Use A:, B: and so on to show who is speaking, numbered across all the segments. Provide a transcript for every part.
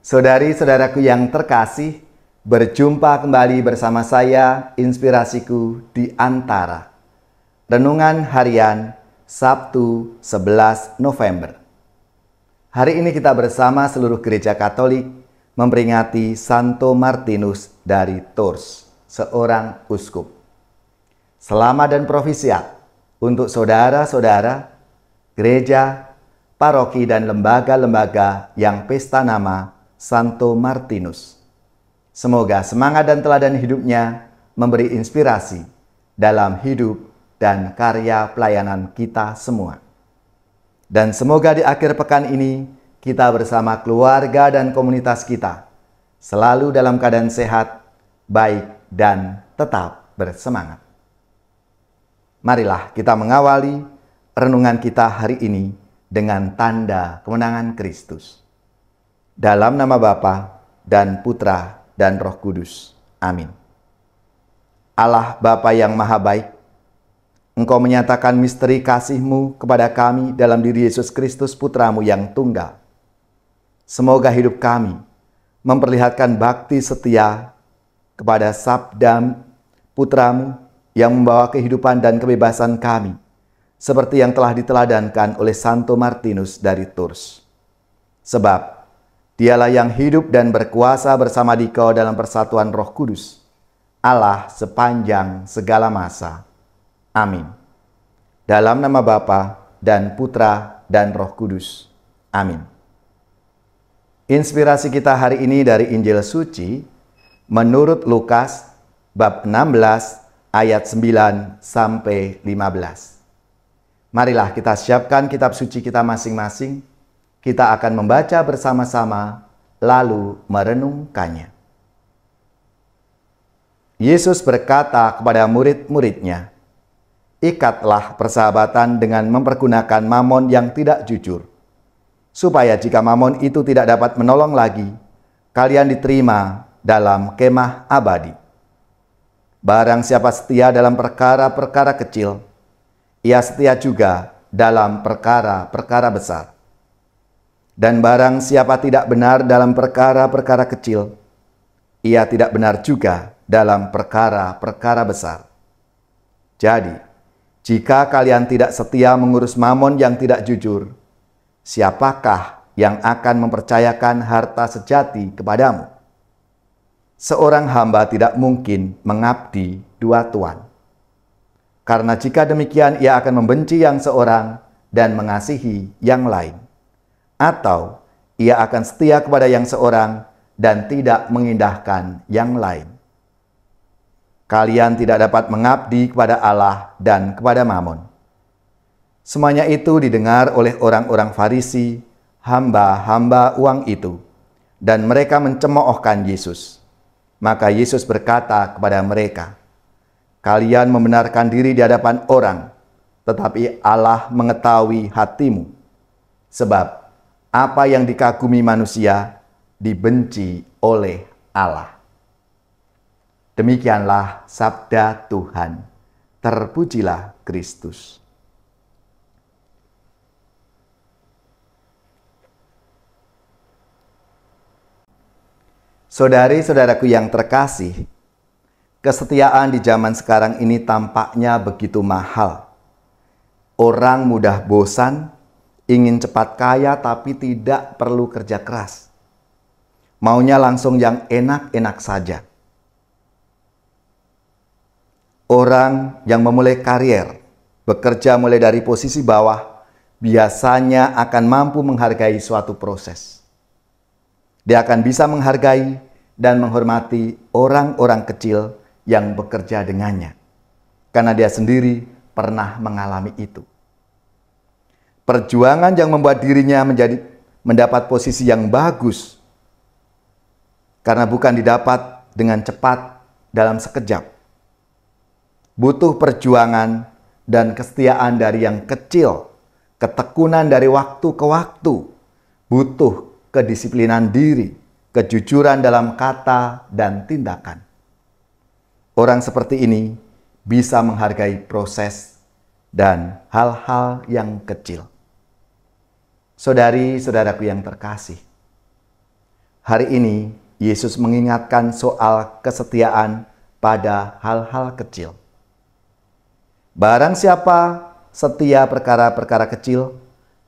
A: Saudari-saudaraku yang terkasih, berjumpa kembali bersama saya, Inspirasiku di Antara. Renungan Harian Sabtu 11 November. Hari ini kita bersama seluruh gereja Katolik memperingati Santo Martinus dari Tours, seorang uskup. Selamat dan profisiat untuk saudara-saudara, gereja, paroki dan lembaga-lembaga yang pesta nama Santo Martinus. Semoga semangat dan teladan hidupnya memberi inspirasi dalam hidup dan karya pelayanan kita semua. Dan semoga di akhir pekan ini kita bersama keluarga dan komunitas kita selalu dalam keadaan sehat, baik, dan tetap bersemangat. Marilah kita mengawali renungan kita hari ini dengan tanda kemenangan Kristus. Dalam nama Bapa dan Putra dan Roh Kudus. Amin. Allah Bapa yang Maha Baik, Engkau menyatakan misteri kasih-Mu kepada kami dalam diri Yesus Kristus Putra-Mu yang tunggal. Semoga hidup kami memperlihatkan bakti setia kepada sabda Putra-Mu yang membawa kehidupan dan kebebasan kami, seperti yang telah diteladankan oleh Santo Martinus dari Tours. Sebab Dialah yang hidup dan berkuasa bersama Dikau dalam persatuan Roh Kudus, Allah sepanjang segala masa. Amin. Dalam nama Bapa dan Putra dan Roh Kudus. Amin. Inspirasi kita hari ini dari Injil Suci menurut Lukas bab 16 ayat 9 sampai 15. Marilah kita siapkan kitab suci kita masing-masing. Kita akan membaca bersama-sama, lalu merenungkannya. Yesus berkata kepada murid-muridnya, "Ikatlah persahabatan dengan mempergunakan mamon yang tidak jujur, supaya jika mamon itu tidak dapat menolong lagi, kalian diterima dalam kemah abadi. Barang siapa setia dalam perkara-perkara kecil, ia setia juga dalam perkara-perkara besar. Dan barang siapa tidak benar dalam perkara-perkara kecil, ia tidak benar juga dalam perkara-perkara besar. Jadi, jika kalian tidak setia mengurus mamon yang tidak jujur, siapakah yang akan mempercayakan harta sejati kepadamu? Seorang hamba tidak mungkin mengabdi dua tuan. Karena jika demikian ia akan membenci yang seorang dan mengasihi yang lain. Atau ia akan setia kepada yang seorang dan tidak mengindahkan yang lain. Kalian tidak dapat mengabdi kepada Allah dan kepada mamon." Semuanya itu didengar oleh orang-orang Farisi, hamba-hamba uang itu, dan mereka mencemoohkan Yesus. Maka Yesus berkata kepada mereka, "Kalian membenarkan diri di hadapan orang, tetapi Allah mengetahui hatimu. Sebab apa yang dikagumi manusia dibenci oleh Allah." Demikianlah sabda Tuhan. Terpujilah Kristus. Saudari-saudaraku yang terkasih, kesetiaan di zaman sekarang ini tampaknya begitu mahal. Orang mudah bosan, ingin cepat kaya tapi tidak perlu kerja keras. Maunya langsung yang enak-enak saja. Orang yang memulai karier, bekerja mulai dari posisi bawah, biasanya akan mampu menghargai suatu proses. Dia akan bisa menghargai dan menghormati orang-orang kecil yang bekerja dengannya, karena dia sendiri pernah mengalami itu. Perjuangan yang membuat dirinya mendapat posisi yang bagus, karena bukan didapat dengan cepat dalam sekejap. Butuh perjuangan dan kesetiaan dari yang kecil, ketekunan dari waktu ke waktu, butuh kedisiplinan diri, kejujuran dalam kata dan tindakan. Orang seperti ini bisa menghargai proses dan hal-hal yang kecil. Saudari-saudaraku yang terkasih, Hari ini, Yesus mengingatkan soal kesetiaan pada hal-hal kecil. Barang siapa setia perkara-perkara kecil,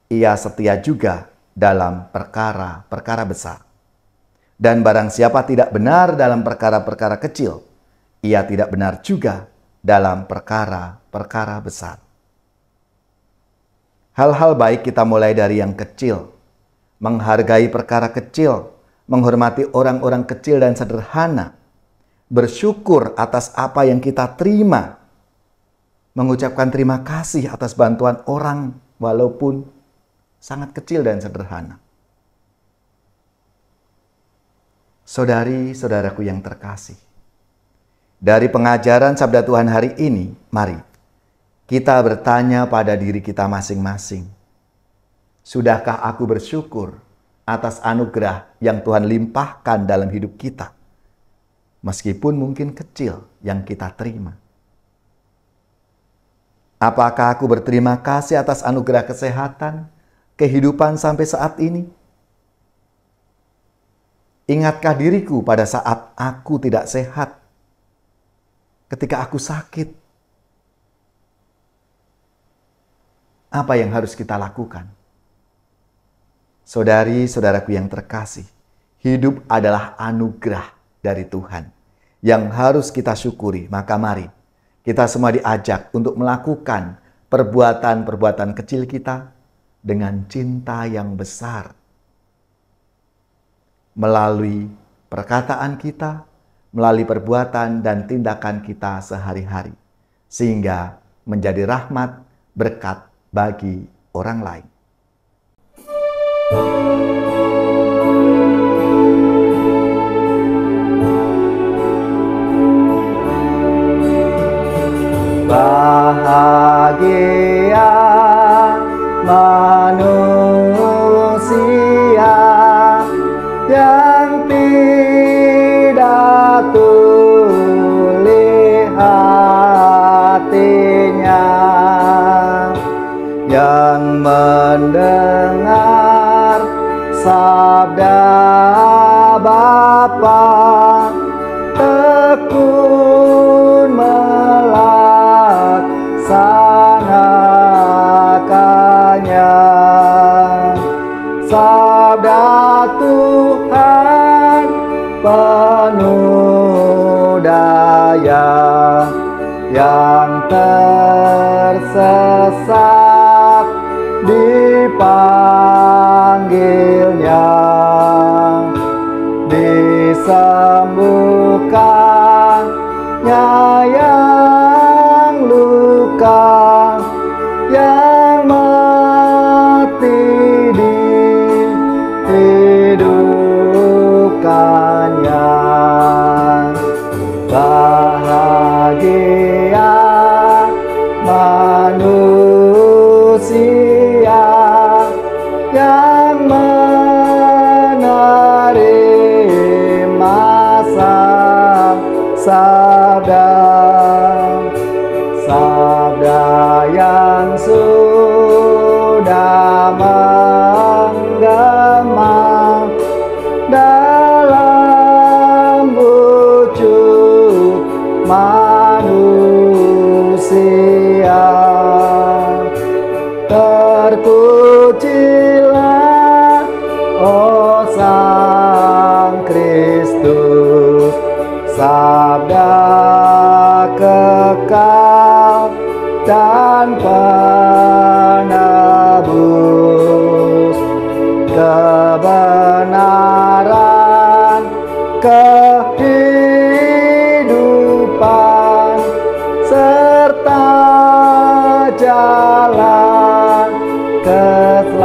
A: ia setia juga dalam perkara-perkara besar. Dan barang siapa tidak benar dalam perkara-perkara kecil, ia tidak benar juga dalam perkara-perkara besar. Hal-hal baik kita mulai dari yang kecil, menghargai perkara kecil, menghormati orang-orang kecil dan sederhana, bersyukur atas apa yang kita terima, mengucapkan terima kasih atas bantuan orang walaupun sangat kecil dan sederhana. Saudari-saudaraku yang terkasih, dari pengajaran Sabda Tuhan hari ini, mari kita bertanya pada diri kita masing-masing. Sudahkah aku bersyukur atas anugerah yang Tuhan limpahkan dalam hidup kita, meskipun mungkin kecil yang kita terima? Apakah aku berterima kasih atas anugerah kesehatan, kehidupan sampai saat ini? Ingatkah diriku pada saat aku tidak sehat, ketika aku sakit? Apa yang harus kita lakukan? Saudari-saudaraku yang terkasih, hidup adalah anugerah dari Tuhan yang harus kita syukuri. Maka mari kita semua diajak untuk melakukan perbuatan-perbuatan kecil kita dengan cinta yang besar. Melalui perkataan kita, melalui perbuatan dan tindakan kita sehari-hari. Sehingga menjadi rahmat, berkat bagi orang lain. Bahagia manusia yang tidak tuli hatinya, yang mendengar sabda Bapa, tekun melaksanakannya. Sabda Tuhan penuh daya, yang tersesat dipanggilnya, disembuhkannya yang luka, yang mati dihidupkannya. Bahagia manusia yang menerima sabda yang sudah menggema dalam wujud manusia. Terpujilah, oh Sang Kristus, sabda kekal dan penebus, kebenaran, kehidupan, serta jalan keselamatan.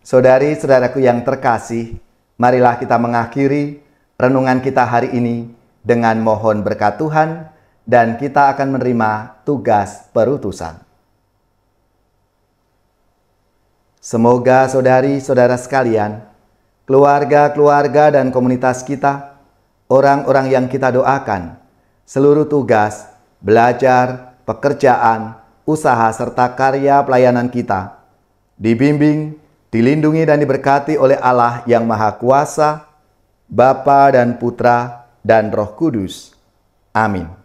A: Saudari-saudaraku yang terkasih, marilah kita mengakhiri renungan kita hari ini dengan mohon berkat Tuhan, dan kita akan menerima tugas perutusan. Semoga saudari-saudara sekalian, keluarga-keluarga dan komunitas kita, orang-orang yang kita doakan, seluruh tugas, belajar, pekerjaan, usaha serta karya pelayanan kita dibimbing, dilindungi dan diberkati oleh Allah yang Maha Kuasa, Bapa dan Putra dan Roh Kudus. Amin.